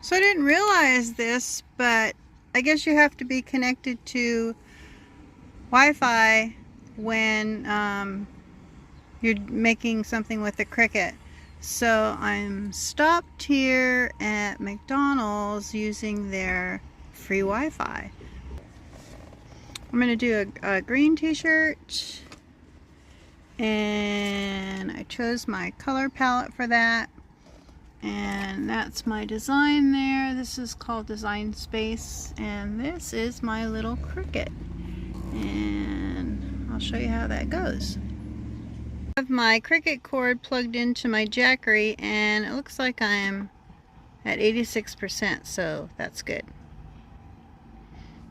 So I didn't realize this, but I guess you have to be connected to Wi-Fi when you're making something with the Cricut. So I'm stopped here at McDonald's using their free Wi-Fi. I'm going to do a green t-shirt, and I chose my color palette for that. And that's my design there. This is called Design Space, and this is my little Cricut. And I'll show you how that goes. I have my Cricut cord plugged into my Jackery, and it looks like I'm at 86%, so that's good.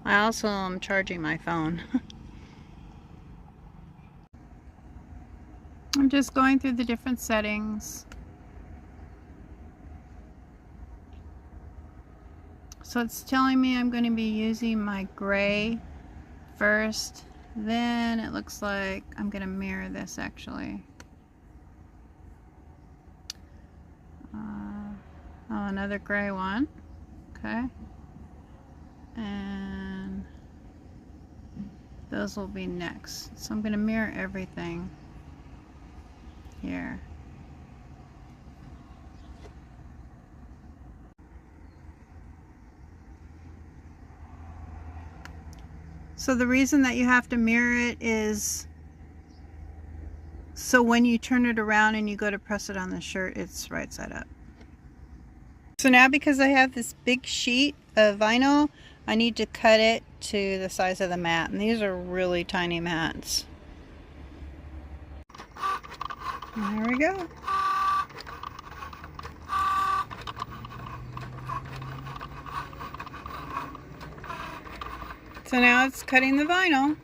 I also am charging my phone. I'm just going through the different settings. So it's telling me I'm going to be using my gray first. Then it looks like I'm going to mirror this actually. Oh, another gray one. Okay. And those will be next. So I'm going to mirror everything here. So the reason that you have to mirror it is so when you turn it around and you go to press it on the shirt, it's right side up. So now, because I have this big sheet of vinyl, I need to cut it to the size of the mat. And these are really tiny mats. And there we go. So now it's cutting the vinyl.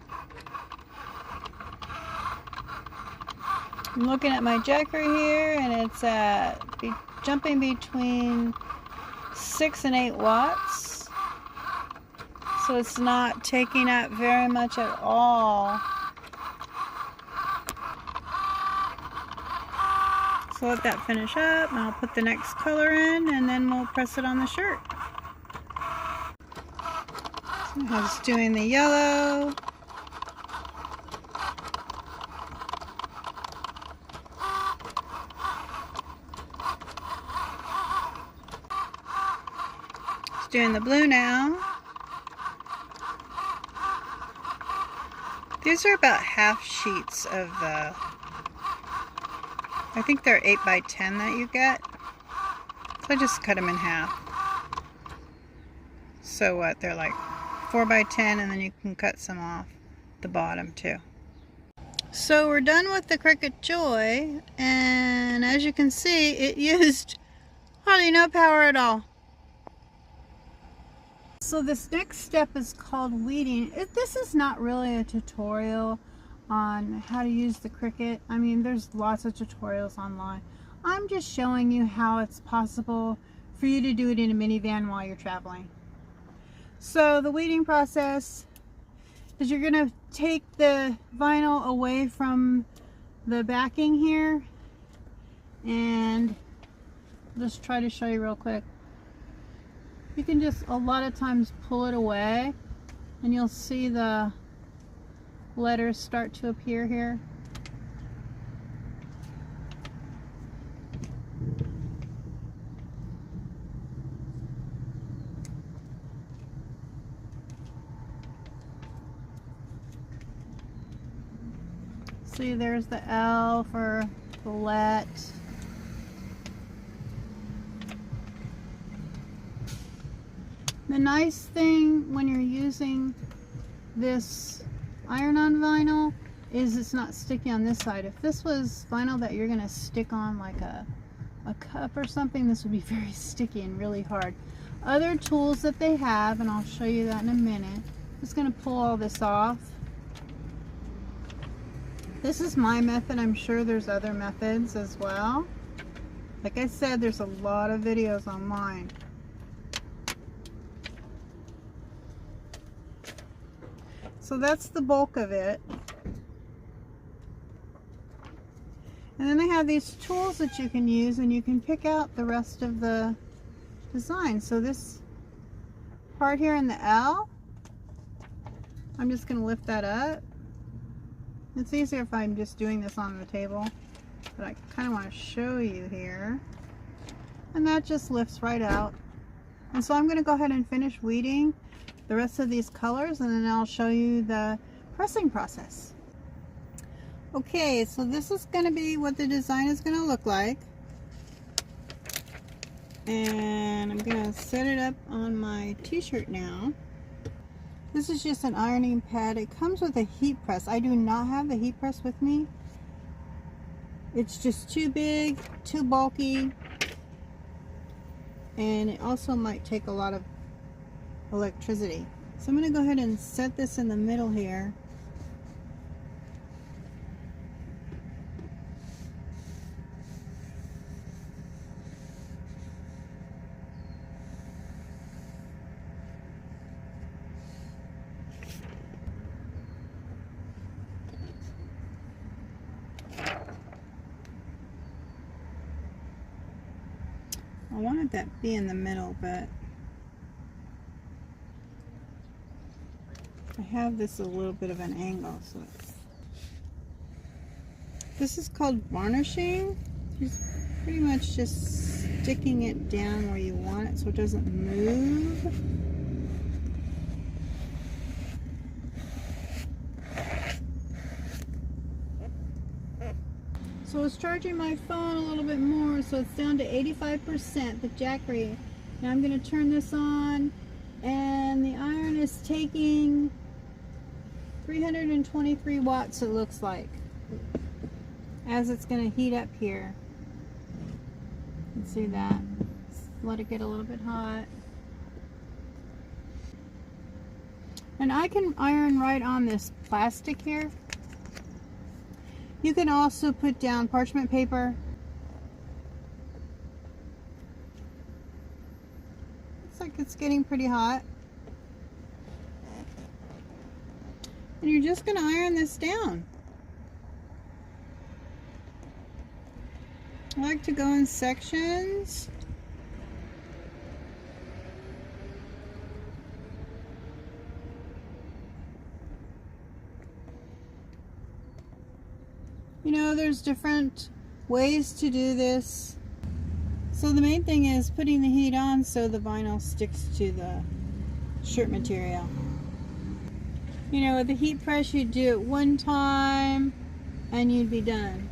I'm looking at my Jackery here, and it's at jumping between 6 and 8 watts. So it's not taking up very much at all. So let that finish up, and I'll put the next color in, and then we'll press it on the shirt. I was doing the yellow. Just doing the blue now. These are about half sheets of the, I think they're 8 by 10 that you get. So I just cut them in half. So what, they're like 4 by 10, and then you can cut some off the bottom too. So we're done with the Cricut Joy, and as you can see, it used hardly no power at all. So this next step is called weeding. This is not really a tutorial on how to use the Cricut. I mean, there's lots of tutorials online. I'm just showing you how it's possible for you to do it in a minivan while you're traveling. So the weeding process is you're going to take the vinyl away from the backing here, and just try to show you real quick. You can just a lot of times pull it away, and you'll see the letters start to appear here. See, there's the L for the let. The nice thing when you're using this iron-on vinyl is it's not sticky on this side. If this was vinyl that you're going to stick on like a cup or something, this would be very sticky and really hard. Other tools that they have, and I'll show you that in a minute. I'm just going to pull all this off. This is my method. I'm sure there's other methods as well. Like I said, there's a lot of videos online. So that's the bulk of it. And then they have these tools that you can use, and you can pick out the rest of the design. So this part here in the L, I'm just going to lift that up. It's easier if I'm just doing this on the table, but I kind of want to show you here. And that just lifts right out. And so I'm going to go ahead and finish weeding the rest of these colors, and then I'll show you the pressing process. Okay, so this is going to be what the design is going to look like. And I'm going to set it up on my t-shirt now. This is just an ironing pad. It comes with a heat press. I do not have the heat press with me. It's just too big, too bulky, and it also might take a lot of electricity. So I'm going to go ahead and set this in the middle here. I wanted that to be in the middle, but I have this a little bit of an angle. So this is called varnishing. Just pretty much just sticking it down where you want it so it doesn't move. So I was charging my phone a little bit more, so it's down to 85%, the Jackery. Now I'm going to turn this on, and the iron is taking 323 watts, it looks like, as it's going to heat up here. You can see that. Let it get a little bit hot. And I can iron right on this plastic here. You can also put down parchment paper. Looks like it's getting pretty hot. And you're just going to iron this down. I like to go in sections. You know, there's different ways to do this. So the main thing is putting the heat on so the vinyl sticks to the shirt material. You know, with the heat press, you'd do it one time and you'd be done.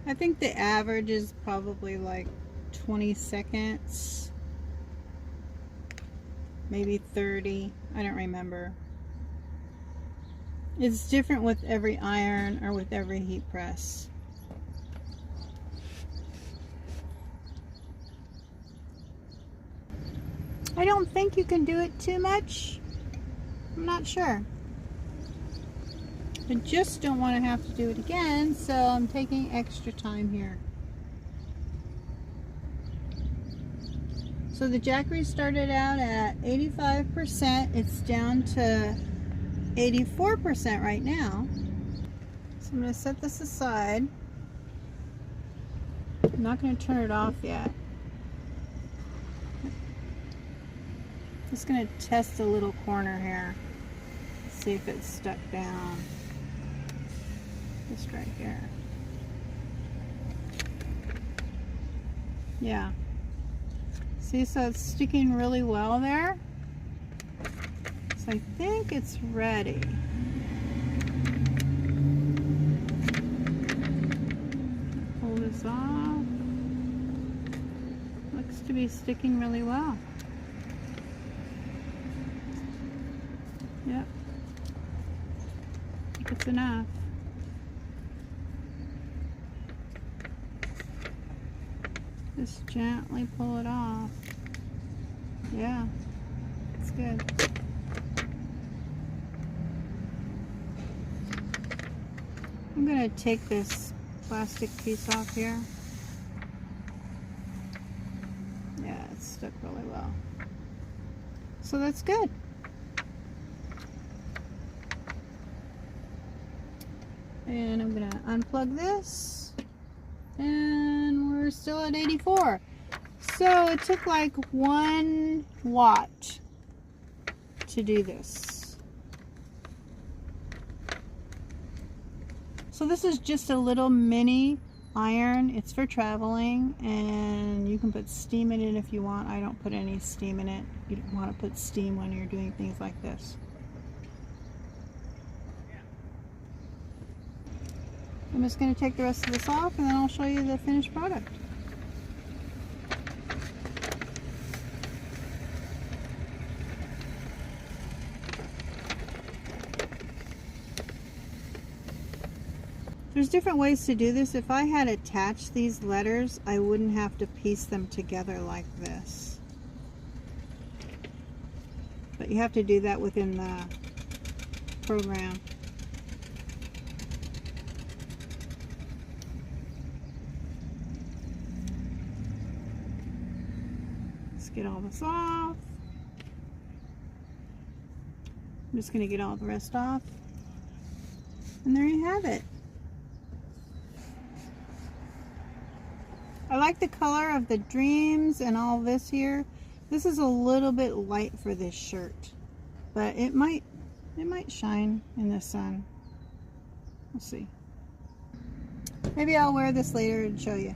I think the average is probably like 20 seconds, maybe 30, I don't remember. It's different with every iron or with every heat press. I don't think you can do it too much. I'm not sure. I just don't want to have to do it again, so I'm taking extra time here. So the Jackery started out at 85%. It's down to 84% right now. So I'm going to set this aside. I'm not going to turn it off yet. Just going to test a little corner here. See if it's stuck down. Just right here. Yeah. See, so it's sticking really well there. So I think it's ready. Pull this off. Looks to be sticking really well. Yep. I think it's enough. Just gently pull it off. Yeah, it's good. I'm going to take this plastic piece off here. Yeah, it's stuck really well. So that's good. And I'm gonna unplug this, and we're still at 84. So it took like 1 watt to do this. So this is just a little mini iron. It's for traveling, and you can put steam in it if you want. I don't put any steam in it. You don't want to put steam when you're doing things like this. I'm just going to take the rest of this off, and then I'll show you the finished product. There's different ways to do this. If I had attached these letters, I wouldn't have to piece them together like this. But you have to do that within the program. Let's get all this off. I'm just going to get all the rest off. And there you have it. I like the color of the dreams and all this here. This is a little bit light for this shirt, but it might shine in the sun. We'll see. Maybe I'll wear this later and show you.